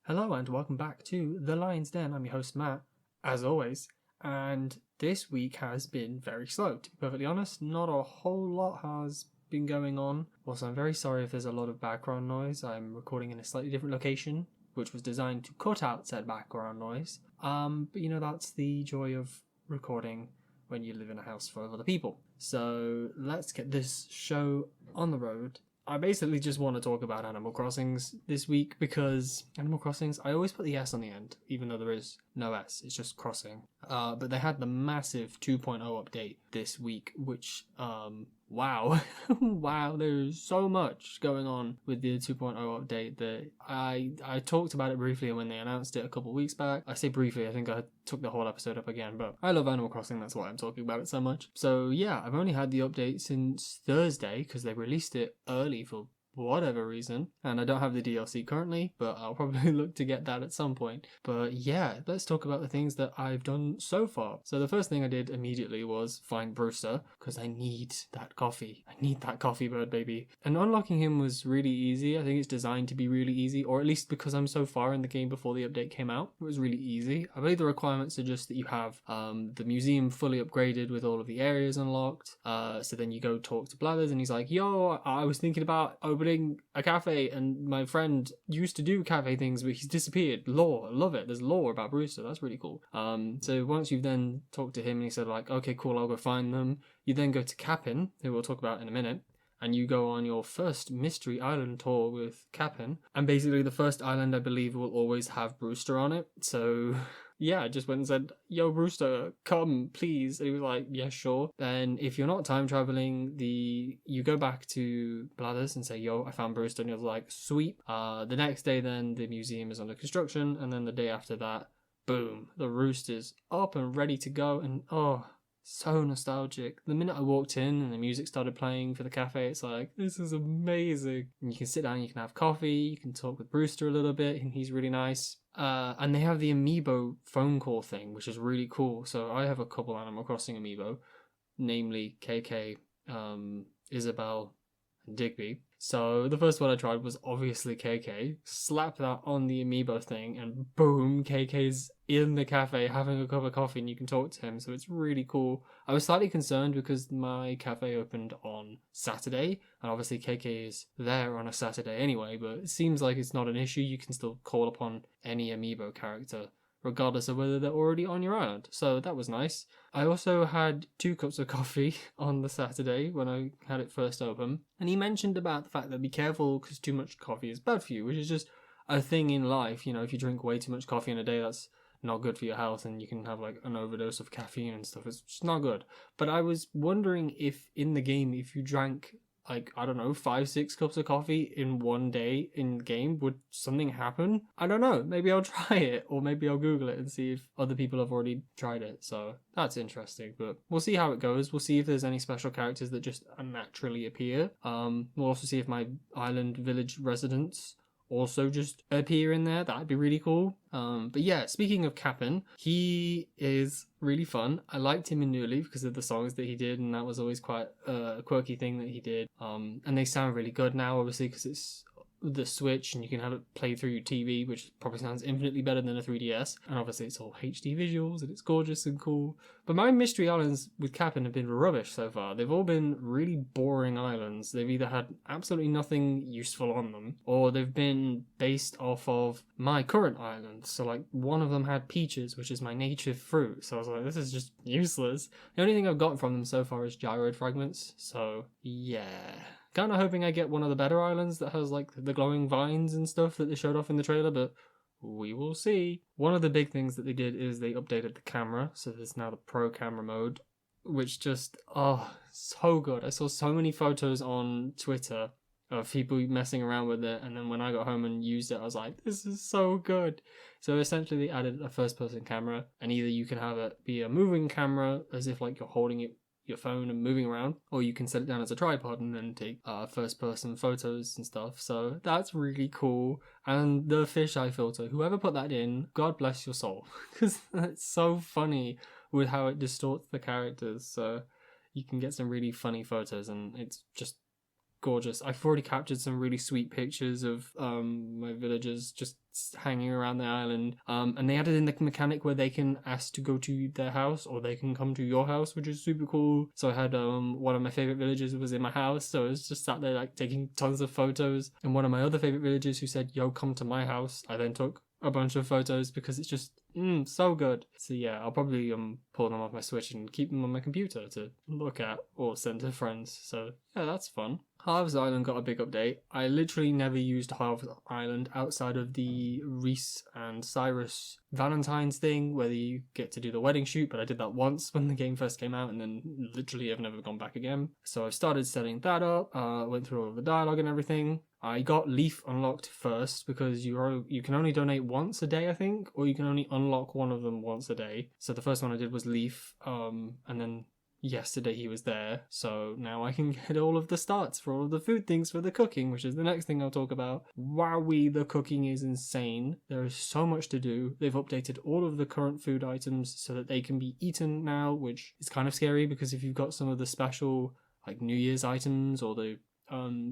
Hello and welcome back to The Lion's Den. I'm your host Matt, as always, and this week has been very slow. To be perfectly honest, not a whole lot has been going on. Also, I'm very sorry if there's a lot of background noise. I'm recording in a slightly different location, which was designed to cut out said background noise. But that's the joy of recording when you live in a house full of other people. So let's get this show on the road. I basically just want to talk about Animal Crossings this week because Animal Crossings, I always put the S on the end, even though there is no S, it's just crossing. But they had the massive 2.0 update this week, which, wow. Wow, there's so much going on with the 2.0 update that I talked about it briefly when they announced it a couple of weeks back. I say briefly, I think I took the whole episode up again, but I love Animal Crossing, that's why I'm talking about it so much. So yeah, I've only had the update since Thursday because they released it early for whatever reason, and I don't have the DLC currently, but I'll probably look to get that at some point. But yeah, let's talk about the things that I've done so far. So the first thing I did immediately was find Brewster, because I need that coffee. I need that coffee bird, baby. And unlocking him was really easy. I think it's designed to be really easy, or at least because I'm so far in the game before the update came out, it was really easy. I believe the requirements are just that you have the museum fully upgraded with all of the areas unlocked. So then you go talk to Blathers and he's like, yo, I was thinking about opening a cafe and my friend used to do cafe things but he's disappeared. Lore, I love it. There's lore about Brewster, that's really cool. So once you've then talked to him and he said like, okay cool, I'll go find them, you then go to Capin, who we'll talk about in a minute, and you go on your first mystery island tour with Capin, and basically the first island I believe will always have Brewster on it. So yeah, I just went and said, yo, Brewster, come, please. And he was like, yeah, sure. Then if you're not time traveling, you go back to Blathers and say, yo, I found Brewster. And he was like, sweet. The next day then the museum is under construction. And then the day after that, boom, the roost is up and ready to go. And oh, so nostalgic. The minute I walked in and the music started playing for the cafe, it's like, this is amazing. And you can sit down, you can have coffee, you can talk with Brewster a little bit, and he's really nice. And they have the amiibo phone call thing, which is really cool. So I have a couple Animal Crossing amiibo, namely KK, Isabel, and Digby. So the first one I tried was obviously KK. Slap that on the amiibo thing and boom, KK's in the cafe having a cup of coffee and you can talk to him. So it's really cool. I was slightly concerned because my cafe opened on Saturday and obviously KK is there on a Saturday anyway, but it seems like it's not an issue. You can still call upon any amiibo character regardless of whether they're already on your island. So that was nice. I also had 2 cups of coffee on the Saturday when I had it first open. And he mentioned about the fact that be careful because too much coffee is bad for you, which is just a thing in life. If you drink way too much coffee in a day, that's not good for your health and you can have like an overdose of caffeine and stuff. It's just not good. But I was wondering if in the game, if you drank like, I don't know, 5-6 cups of coffee in one day in the game, would something happen? I don't know. Maybe I'll try it, or maybe I'll Google it and see if other people have already tried it. So that's interesting, but we'll see how it goes. We'll see if there's any special characters that just naturally appear. We'll also see if my island village residents also just appear in there. That'd be really cool. But yeah, speaking of Capin, he is really fun. I liked him in New Leaf because of the songs that he did, and that was always quite a quirky thing that he did. And they sound really good now, obviously, because it's the Switch and you can have it play through your TV, which probably sounds infinitely better than a 3DS. And obviously it's all HD visuals and it's gorgeous and cool. But my mystery islands with Capin have been rubbish so far. They've all been really boring islands. They've either had absolutely nothing useful on them, or they've been based off of my current island. So like one of them had peaches, which is my native fruit. So I was like, this is just useless. The only thing I've gotten from them so far is gyroid fragments. So yeah. Kind of hoping I get one of the better islands that has like the glowing vines and stuff that they showed off in the trailer, but we will see. One of the big things that they did is they updated the camera, so there's now the pro camera mode, which just, so good. I saw so many photos on Twitter of people messing around with it, and then when I got home and used it, I was like, this is so good. So essentially they added a first person camera, and either you can have it be a moving camera as if like you're holding it your phone and moving around, or you can set it down as a tripod and then take first person photos and stuff. So that's really cool. And the fisheye filter, whoever put that in, God bless your soul, because that's so funny with how it distorts the characters. So you can get some really funny photos and it's just gorgeous. I've already captured some really sweet pictures of my villagers just guests hanging around the island. And they added in the mechanic where they can ask to go to their house or they can come to your house, which is super cool. So I had one of my favorite villagers was in my house, so I was just sat there like taking tons of photos. And one of my other favorite villagers who said, "Yo, come to my house," I then took a bunch of photos because it's just so good. So yeah, I'll probably pull them off my Switch and keep them on my computer to look at or send to friends. So yeah, that's fun. Harvest Island got a big update. I literally never used Harvest Island outside of the Reese and Cyrus Valentine's thing where you get to do the wedding shoot, but I did that once when the game first came out and then literally I've never gone back again. So I started setting that up, went through all of the dialogue and everything. I got Leaf unlocked first because you can only donate once a day, I think, or you can only unlock one of them once a day. So the first one I did was Leaf, and then yesterday he was there, so now I can get all of the starts for all of the food things for the cooking, which is the next thing I'll talk about. Wowee, the cooking is insane. There is so much to do. They've updated all of the current food items so that they can be eaten now, which is kind of scary because if you've got some of the special like New Year's items or the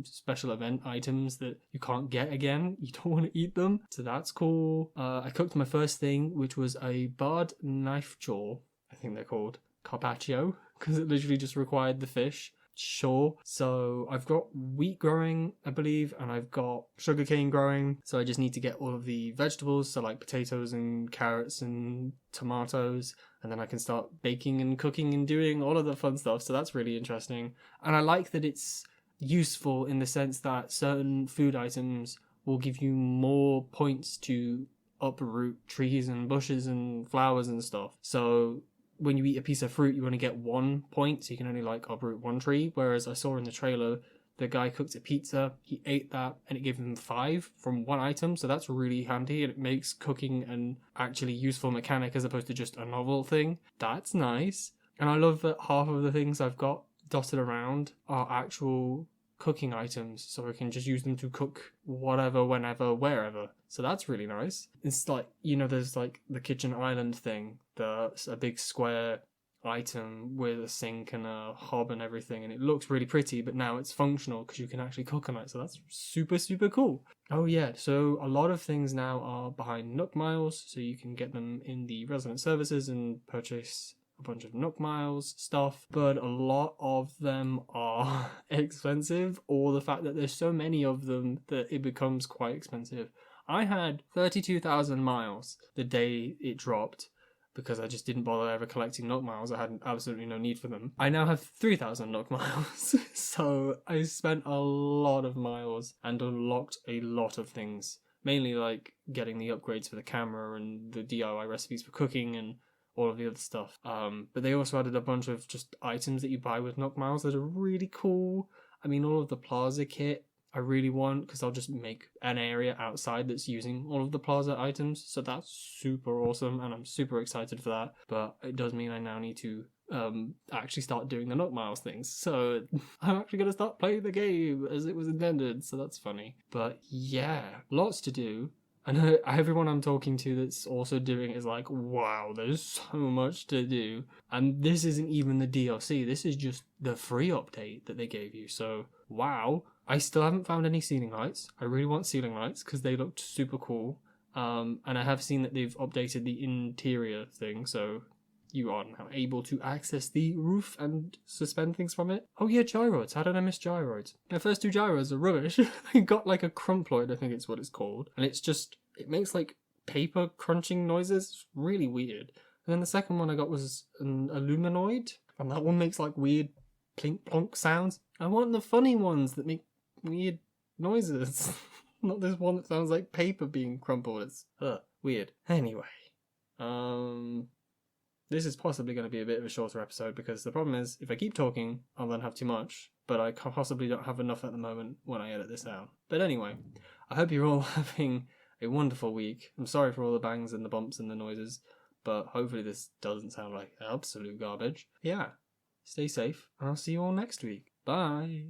special event items that you can't get again, you don't want to eat them, so that's cool. I cooked my first thing, which was a barred knife jaw, I think they're called, carpaccio, because it literally just required the fish. Sure. So I've got wheat growing, I believe, and I've got sugarcane growing. So I just need to get all of the vegetables, so like potatoes and carrots and tomatoes, and then I can start baking and cooking and doing all of the fun stuff. So that's really interesting. And I like that it's useful in the sense that certain food items will give you more points to uproot trees and bushes and flowers and stuff. So when you eat a piece of fruit, you only get 1 point, so you can only like uproot one tree. Whereas I saw in the trailer, the guy cooked a pizza, he ate that, and it gave him 5 from one item. So that's really handy, and it makes cooking an actually useful mechanic as opposed to just a novel thing. That's nice. And I love that half of the things I've got dotted around are actual cooking items, so I can just use them to cook whatever, whenever, wherever. So that's really nice. It's like, there's like the kitchen island thing, a big square item with a sink and a hob and everything, and it looks really pretty, but now it's functional because you can actually cook on it, so that's super, super cool. Oh yeah, so a lot of things now are behind Nook Miles, so you can get them in the resident services and purchase a bunch of Nook Miles stuff, but a lot of them are expensive, or the fact that there's so many of them that it becomes quite expensive. I had 32,000 miles the day it dropped because I just didn't bother ever collecting Nook Miles. I had absolutely no need for them. I now have 3,000 Nook Miles, so I spent a lot of miles and unlocked a lot of things, mainly like getting the upgrades for the camera and the DIY recipes for cooking and all of the other stuff. But they also added a bunch of just items that you buy with Nook Miles that are really cool. I mean, all of the Plaza kit I really want, because I'll just make an area outside that's using all of the Plaza items. So that's super awesome, and I'm super excited for that. But it does mean I now need to actually start doing the Nook Miles things. So I'm actually going to start playing the game as it was intended. So that's funny. But yeah, lots to do. And everyone I'm talking to that's also doing it is like, wow, there's so much to do. And this isn't even the DLC. This is just the free update that they gave you. So, wow. I still haven't found any ceiling lights. I really want ceiling lights because they looked super cool. And I have seen that they've updated the interior thing. So you are now able to access the roof and suspend things from it. Oh yeah, gyroids. How did I miss gyroids? My first 2 gyros are rubbish. I got like a crumploid, I think it's what it's called. And it makes like paper crunching noises. It's really weird. And then the second one I got was an illuminoid. And that one makes like weird plink plonk sounds. I want the funny ones that make weird noises. Not this one that sounds like paper being crumpled. It's weird. Anyway. This is possibly going to be a bit of a shorter episode because the problem is if I keep talking, I'll then have too much, but I possibly don't have enough at the moment when I edit this out. But anyway, I hope you're all having a wonderful week. I'm sorry for all the bangs and the bumps and the noises, but hopefully this doesn't sound like absolute garbage. Yeah, stay safe, and I'll see you all next week. Bye!